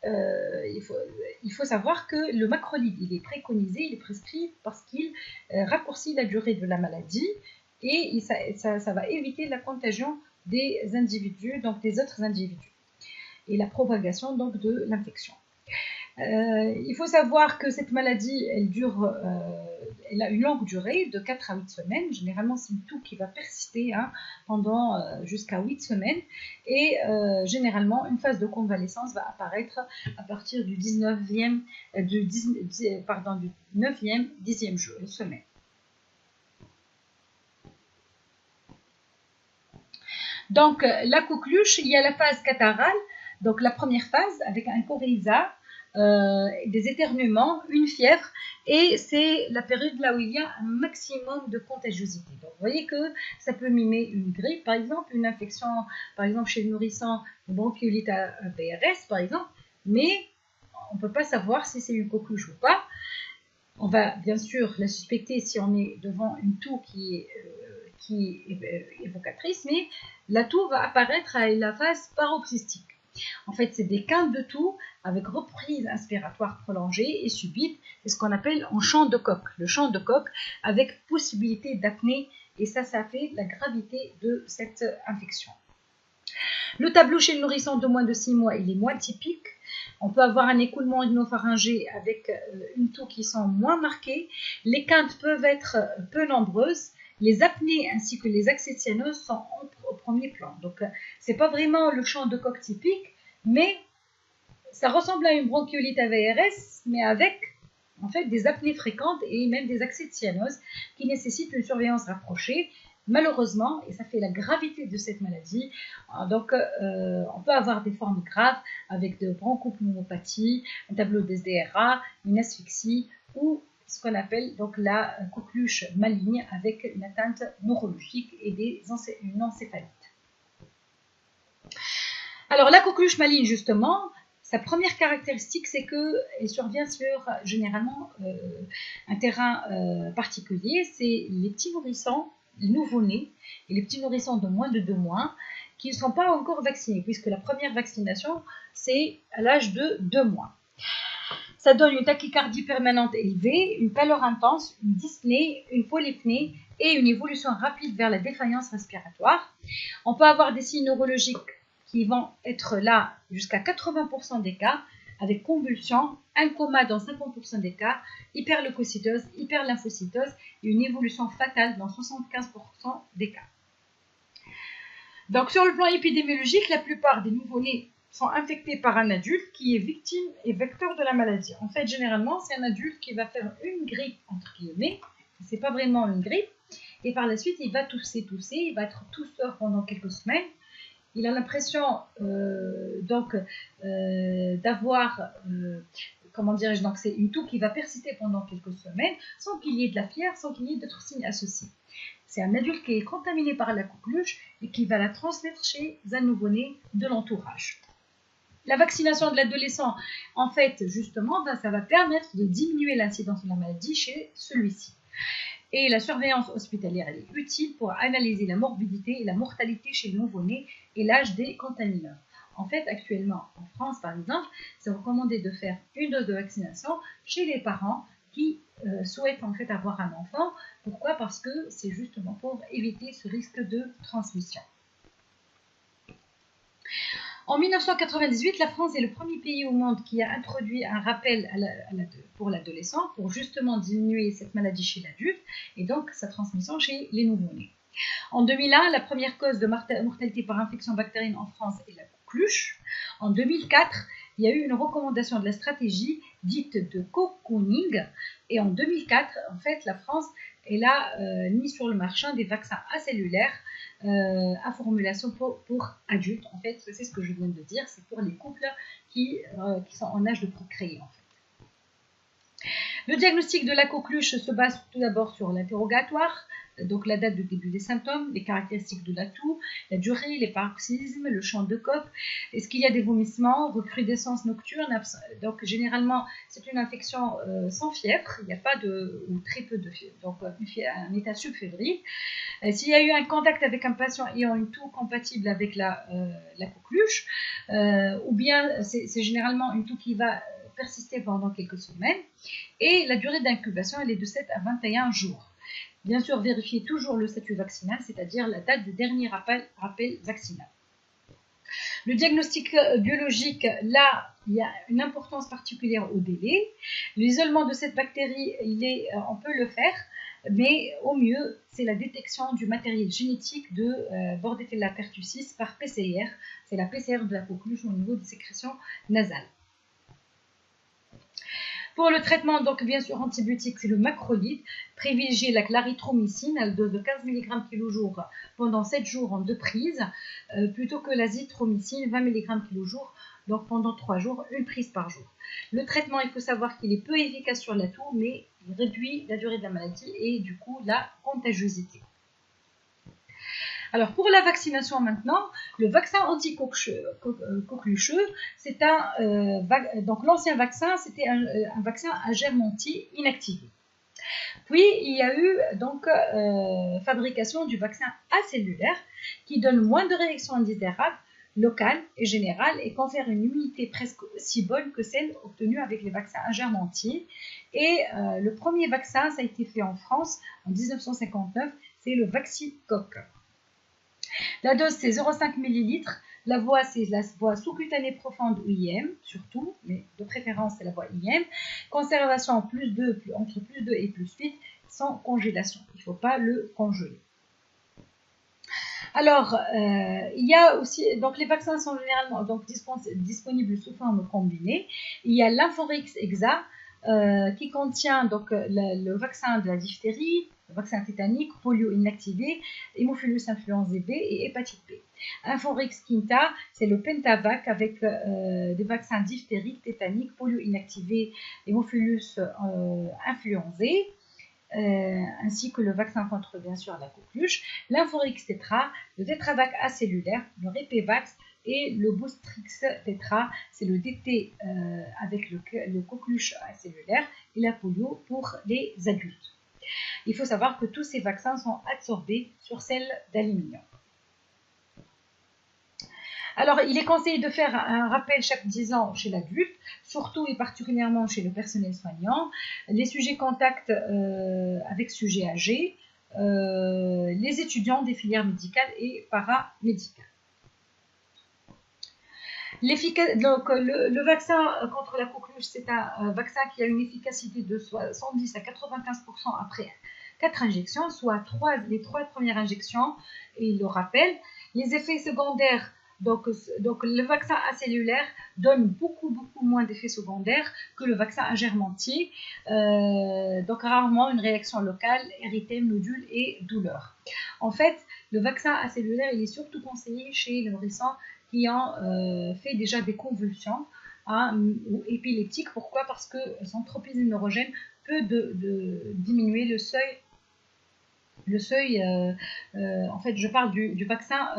il faut savoir que le macrolide, il est préconisé, il est prescrit parce qu'il raccourcit la durée de la maladie et ça va éviter la contagion des individus, donc des autres individus, et la propagation donc de l'infection. Il faut savoir que cette maladie, elle a une longue durée de 4 à 8 semaines. Généralement, c'est une toux qui va persister pendant jusqu'à 8 semaines. Et généralement, une phase de convalescence va apparaître à partir du 9e, 10e semaine. Donc, la coqueluche, il y a la phase catarrhale. Donc, la première phase avec un coryza, des éternuements, une fièvre, et c'est la période là où il y a un maximum de contagiosité. Donc vous voyez que ça peut mimer une grippe, par exemple, une infection, par exemple chez le nourrisson, une bronchiolite à VRS, par exemple, mais on ne peut pas savoir si c'est une coqueluche ou pas. On va bien sûr la suspecter si on est devant une toux qui est évocatrice, mais la toux va apparaître à la phase paroxystique. En fait, c'est des quintes de toux avec reprise inspiratoire prolongée et subite. C'est ce qu'on appelle un chant de coq. Le chant de coq avec possibilité d'apnée. Et ça fait la gravité de cette infection. Le tableau chez le nourrisson de moins de 6 mois, il est moins typique. On peut avoir un écoulement rhinopharyngé avec une toux qui sont moins marquées. Les quintes peuvent être peu nombreuses. Les apnées ainsi que les accès de cyanose sont au premier plan. Donc, ce n'est pas vraiment le chant de coq typique, mais ça ressemble à une bronchiolite à VRS, mais avec en fait des apnées fréquentes et même des accès de cyanose qui nécessitent une surveillance rapprochée. Malheureusement, et ça fait la gravité de cette maladie, donc on peut avoir des formes graves avec de bronchopneumopathie, un tableau d'SDRA, une asphyxie ou ce qu'on appelle donc la coqueluche maligne avec une atteinte neurologique et une encéphalite. Alors la coqueluche maligne justement, sa première caractéristique c'est qu'elle survient sur généralement un terrain particulier, c'est les petits nourrissons, les nouveau-nés et les petits nourrissons de moins de 2 mois qui ne sont pas encore vaccinés puisque la première vaccination c'est à l'âge de 2 mois. Ça donne une tachycardie permanente élevée, une pâleur intense, une dyspnée, une polypnée et une évolution rapide vers la défaillance respiratoire. On peut avoir des signes neurologiques qui vont être là jusqu'à 80% des cas, avec convulsions, un coma dans 50% des cas, hyperleucocytose, hyperlymphocytose et une évolution fatale dans 75% des cas. Donc sur le plan épidémiologique, la plupart des nouveau-nés sont infectés par un adulte qui est victime et vecteur de la maladie. En fait, généralement, c'est un adulte qui va faire une grippe, entre guillemets, c'est pas vraiment une grippe, et par la suite, il va tousser, il va être tousseur pendant quelques semaines. Il a l'impression d'avoir comment dirais-je, donc c'est une toux qui va persister pendant quelques semaines sans qu'il y ait de la fièvre, sans qu'il y ait d'autres signes associés. C'est un adulte qui est contaminé par la coqueluche et qui va la transmettre chez un nouveau-né de l'entourage. La vaccination de l'adolescent, en fait, justement, ça va permettre de diminuer l'incidence de la maladie chez celui-ci. Et la surveillance hospitalière, elle est utile pour analyser la morbidité et la mortalité chez le nouveau-né et l'âge des contaminants. En fait, actuellement, en France, par exemple, c'est recommandé de faire une dose de vaccination chez les parents qui souhaitent en fait avoir un enfant. Pourquoi? Parce que c'est justement pour éviter ce risque de transmission. En 1998, la France est le premier pays au monde qui a introduit un rappel pour l'adolescent pour justement diminuer cette maladie chez l'adulte et donc sa transmission chez les nouveau-nés. En 2001, la première cause de mortalité par infection bactérienne en France est la coqueluche. En 2004, il y a eu une recommandation de la stratégie dite de cocooning. Et en 2004, en fait, la France a mis sur le marché des vaccins acellulaires à formulation pour adultes. En fait, c'est ce que je viens de dire, c'est pour les couples qui sont en âge de procréer. En fait. Le diagnostic de la coqueluche se base tout d'abord sur l'interrogatoire, donc la date de début des symptômes, les caractéristiques de la toux, la durée, les paroxysmes, le champ de coque, est-ce qu'il y a des vomissements, recrudescence nocturne. Donc généralement c'est une infection sans fièvre, il n'y a pas ou très peu de fièvre, donc un état subfébrile. S'il y a eu un contact avec un patient ayant une toux compatible avec la coqueluche, ou bien c'est généralement une toux qui va persister pendant quelques semaines, et la durée d'incubation elle est de 7 à 21 jours. Bien sûr, vérifiez toujours le statut vaccinal, c'est-à-dire la date du dernier rappel vaccinal. Le diagnostic biologique, là, il y a une importance particulière au délai. L'isolement de cette bactérie, on peut le faire, mais au mieux, c'est la détection du matériel génétique de Bordetella pertussis par PCR. C'est la PCR de la coqueluche au niveau des sécrétions nasales. Pour le traitement, donc bien sûr antibiotique, c'est le macrolide. Privilégiez la clarithromycine à dose de 15 mg kg pendant 7 jours en 2 prises, plutôt que l'azithromycine 20 mg kg, donc pendant 3 jours, une prise par jour. Le traitement, il faut savoir qu'il est peu efficace sur la toux, mais il réduit la durée de la maladie et du coup la contagiosité. Alors pour la vaccination maintenant, le vaccin anti-coquelucheux, c'est donc l'ancien vaccin, c'était un vaccin à germe entier inactivé. Puis il y a eu donc fabrication du vaccin acellulaire qui donne moins de réactions indésirables locales et générales et confère une immunité presque aussi bonne que celle obtenue avec les vaccins à germe entier. Et le premier vaccin, ça a été fait en France en 1959, c'est le Vaxicoque. La dose, c'est 0,5 ml. La voie, c'est la voie sous-cutanée profonde ou IM, surtout, mais de préférence, c'est la voie IM. Conservation entre plus 2 et plus 8, sans congélation. Il ne faut pas le congeler. Alors, il y a aussi, donc les vaccins sont généralement donc, disponibles sous forme combinée. Il y a l'Inforix Exa, qui contient donc le vaccin de la diphtérie, le vaccin tétanique, polio inactivé, hémophilus influenzae B et hépatite B. Inforix Quinta, c'est le Pentavac avec des vaccins diphtériques, tétaniques, polio inactivé, hémophilus influenzae, ainsi que le vaccin contre bien sûr la coqueluche, l'Inforix Tetra, le Tetravac acellulaire, le Repevax et le Boostrix Tetra, c'est le DT avec le coqueluche acellulaire et la polio pour les adultes. Il faut savoir que tous ces vaccins sont absorbés sur celles d'aluminium. Alors, il est conseillé de faire un rappel chaque 10 ans chez l'adulte, surtout et particulièrement chez le personnel soignant, les sujets contacts avec sujets âgés, les étudiants des filières médicales et paramédicales. Donc, le vaccin contre la coqueluche, c'est un vaccin qui a une efficacité de 70 à 95% après 4 injections, soit les 3 premières injections, et il le rappelle. Les effets secondaires, donc le vaccin acellulaire donne beaucoup moins d'effets secondaires que le vaccin à germe entier, donc rarement une réaction locale, érythème, nodule et douleur. En fait, le vaccin acellulaire, il est surtout conseillé chez les nourrissons qui ont fait déjà des convulsions, ou épileptique. Pourquoi? Parce que son tropisme neurogène peut diminuer le seuil. En fait, je parle du vaccin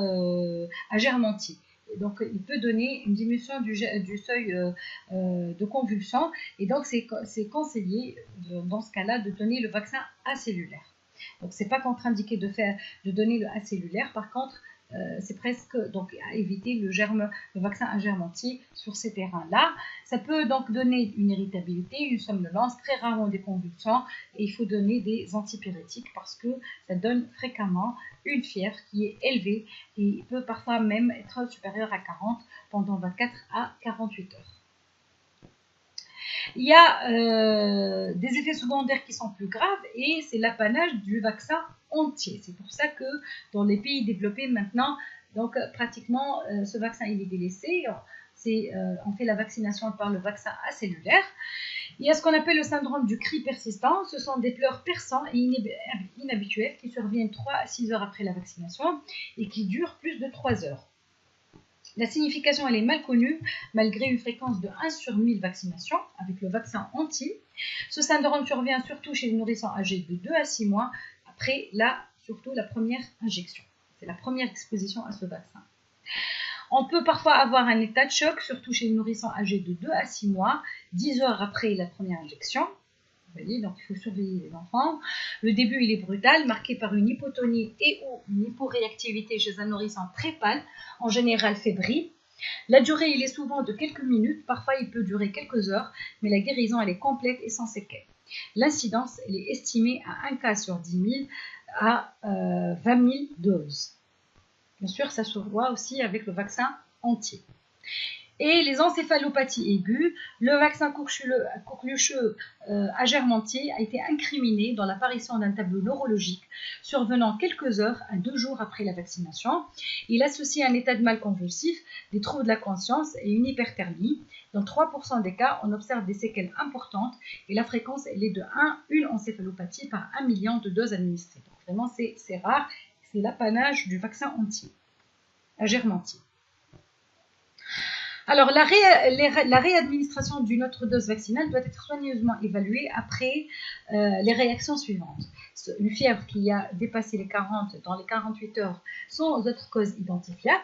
Agermanti. Donc, il peut donner une diminution du seuil de convulsion. Et donc, c'est conseillé, dans ce cas-là, de donner le vaccin acellulaire. Donc, ce n'est pas contre-indiqué de donner le acellulaire. Par contre, c'est presque donc à éviter le vaccin Agermanti sur ces terrains-là. Ça peut donc donner une irritabilité, une somnolence, très rarement des convulsions, et il faut donner des antipyrétiques parce que ça donne fréquemment une fièvre qui est élevée et peut parfois même être supérieure à 40 pendant 24 à 48 heures. Il y a des effets secondaires qui sont plus graves et c'est l'apanage du vaccin entier. C'est pour ça que dans les pays développés maintenant, donc pratiquement ce vaccin il est délaissé. On fait la vaccination par le vaccin acellulaire. Il y a ce qu'on appelle le syndrome du cri persistant. Ce sont des pleurs perçants et inhabituels qui surviennent 3 à 6 heures après la vaccination et qui durent plus de 3 heures. La signification elle est mal connue malgré une fréquence de 1 sur 1000 vaccinations avec le vaccin anti. Ce syndrome survient surtout chez les nourrissons âgés de 2 à 6 mois après surtout la première injection. C'est la première exposition à ce vaccin. On peut parfois avoir un état de choc, surtout chez les nourrissons âgés de 2 à 6 mois, 10 heures après la première injection. Vous voyez, donc il faut surveiller les enfants. Le début, il est brutal, marqué par une hypotonie et ou une hyporéactivité chez un nourrisson très pâle, en général fébrile. La durée, il est souvent de quelques minutes, parfois il peut durer quelques heures, mais la guérison, elle est complète et sans séquelles. L'incidence, elle est estimée à 1 cas sur 10 000 à 20 000 doses. Bien sûr, ça se voit aussi avec le vaccin entier. Et les encéphalopathies aiguës, le vaccin coquelucheux Agermanti a été incriminé dans l'apparition d'un tableau neurologique survenant quelques heures à 2 jours après la vaccination. Il associe un état de mal convulsif, des troubles de la conscience et une hyperthermie. Dans 3% des cas, on observe des séquelles importantes et la fréquence elle est de 1 encéphalopathie par 1 million de doses administrées. Donc vraiment c'est rare, c'est l'apanage du vaccin entier, Agermanti. Alors, la réadministration d'une autre dose vaccinale doit être soigneusement évaluée après les réactions suivantes. Une fièvre qui a dépassé les 40 dans les 48 heures sans autre cause identifiable.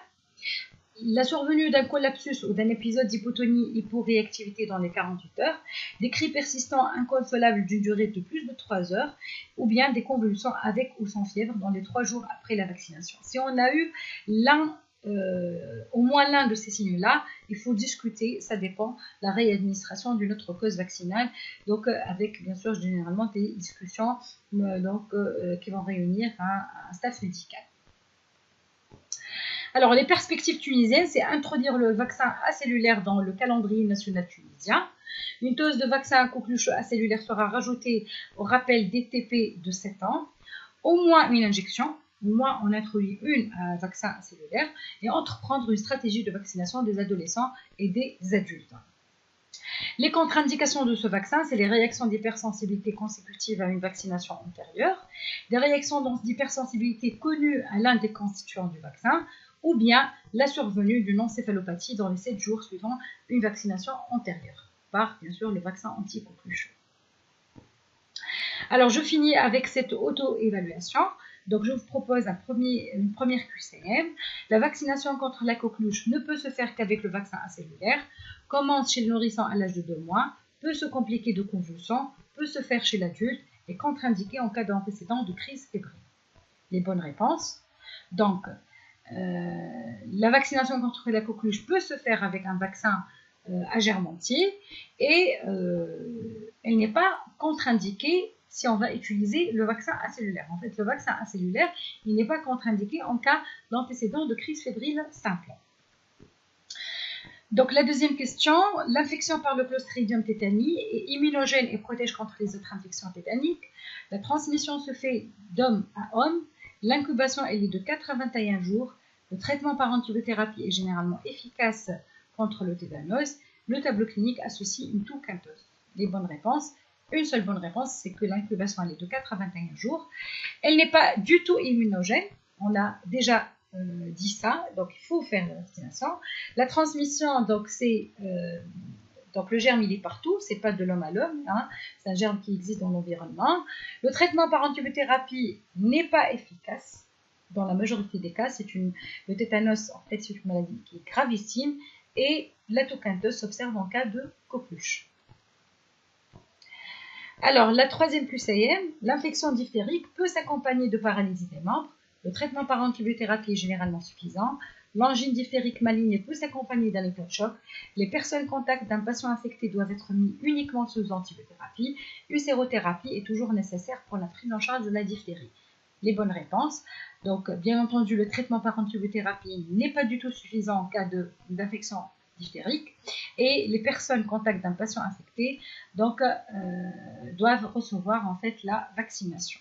La survenue d'un collapsus ou d'un épisode d'hypotonie hyporéactivité dans les 48 heures. Des cris persistants inconsolables d'une durée de plus de 3 heures. Ou bien des convulsions avec ou sans fièvre dans les 3 jours après la vaccination. Si on a eu au moins l'un de ces signes-là, il faut discuter, ça dépend, la réadministration d'une autre cause vaccinale, donc avec bien sûr généralement des discussions qui vont réunir un staff médical. Alors les perspectives tunisiennes, c'est introduire le vaccin acellulaire dans le calendrier national tunisien. Une dose de vaccin coqueluche acellulaire sera rajoutée au rappel DTP de 7 ans, au moins une injection. Moi, on introduit un vaccin cellulaire et entreprendre une stratégie de vaccination des adolescents et des adultes. Les contre-indications de ce vaccin, c'est les réactions d'hypersensibilité consécutives à une vaccination antérieure, des réactions d'hypersensibilité connues à l'un des constituants du vaccin, ou bien la survenue d'une encéphalopathie dans les 7 jours suivant une vaccination antérieure, par bien sûr le vaccin anti-coqueluche. Alors, je finis avec cette auto-évaluation. Donc, je vous propose une première QCM. La vaccination contre la coqueluche ne peut se faire qu'avec le vaccin acellulaire. Commence chez le nourrisson à l'âge de 2 mois, peut se compliquer de convulsions, peut se faire chez l'adulte et contre-indiqué en cas d'antécédent de crise fébrile. Les bonnes réponses. Donc, la vaccination contre la coqueluche peut se faire avec un vaccin Agermanti et elle n'est pas contre-indiquée si on va utiliser le vaccin acellulaire. En fait, le vaccin acellulaire, il n'est pas contre-indiqué en cas d'antécédent de crise fébrile simple. Donc, la deuxième question, l'infection par le Clostridium tétani est immunogène et protège contre les autres infections tétaniques. La transmission se fait d'homme à homme. L'incubation, elle est de 4 à 21 jours. Le traitement par antibiothérapie est généralement efficace contre le tétanos. Le tableau clinique associe une toux quinteuse. Les bonnes réponses. Une seule bonne réponse, c'est que l'incubation elle est de 4 à 21 jours. Elle n'est pas du tout immunogène. On a déjà dit ça, donc il faut faire la vaccination. La transmission, donc c'est donc le germe il est partout, c'est pas de l'homme à l'homme, hein, c'est un germe qui existe dans l'environnement. Le traitement par antibiothérapie n'est pas efficace. Dans la majorité des cas, le tétanos en fait c'est une maladie qui est gravissime et la toquintose s'observe en cas de coqueluche. Alors, la troisième QCM, l'infection diphtérique peut s'accompagner de paralysie des membres. Le traitement par antibiothérapie est généralement suffisant. L'angine diphtérique maligne peut s'accompagner d'un état de choc. Les personnes contacts d'un patient infecté doivent être mis uniquement sous antibiothérapie. Une sérothérapie est toujours nécessaire pour la prise en charge de la diphtérie. Les bonnes réponses. Donc, bien entendu, le traitement par antibiothérapie n'est pas du tout suffisant en cas d'infection diphtérique et les personnes contacts d'un patient infecté donc, doivent recevoir en fait la vaccination.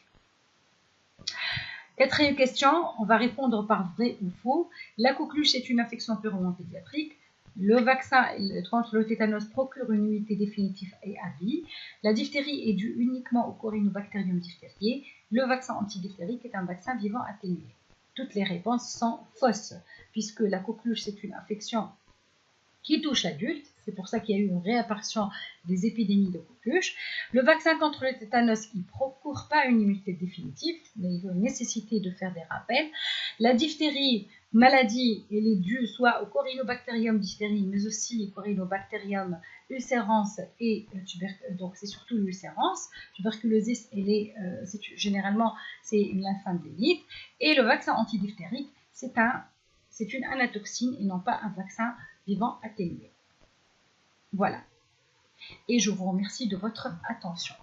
Quatrième question, on va répondre par vrai ou faux. La coqueluche est une infection purement pédiatrique. Le vaccin contre le tétanos procure une immunité définitive et à vie. La diphtérie est due uniquement au Corynebacterium diphtheriae. Le vaccin antidiphtérique est un vaccin vivant atténué. Toutes les réponses sont fausses, puisque la coqueluche c'est une infection qui touche l'adulte. C'est pour ça qu'il y a eu une réapparition des épidémies de coqueluche. Le vaccin contre le tétanos, il ne procure pas une immunité définitive, mais il y a une nécessité de faire des rappels. La diphtérie, maladie, elle est due soit au Corynebacterium diphtherie, mais aussi au Corynebacterium ulcerans et donc c'est surtout l'ulcerans. Tuberculosis, généralement c'est une lymphadénite. Et le vaccin antidiphtérique, c'est une anatoxine et non pas un vaccin vivant atténué. Voilà. Et je vous remercie de votre attention.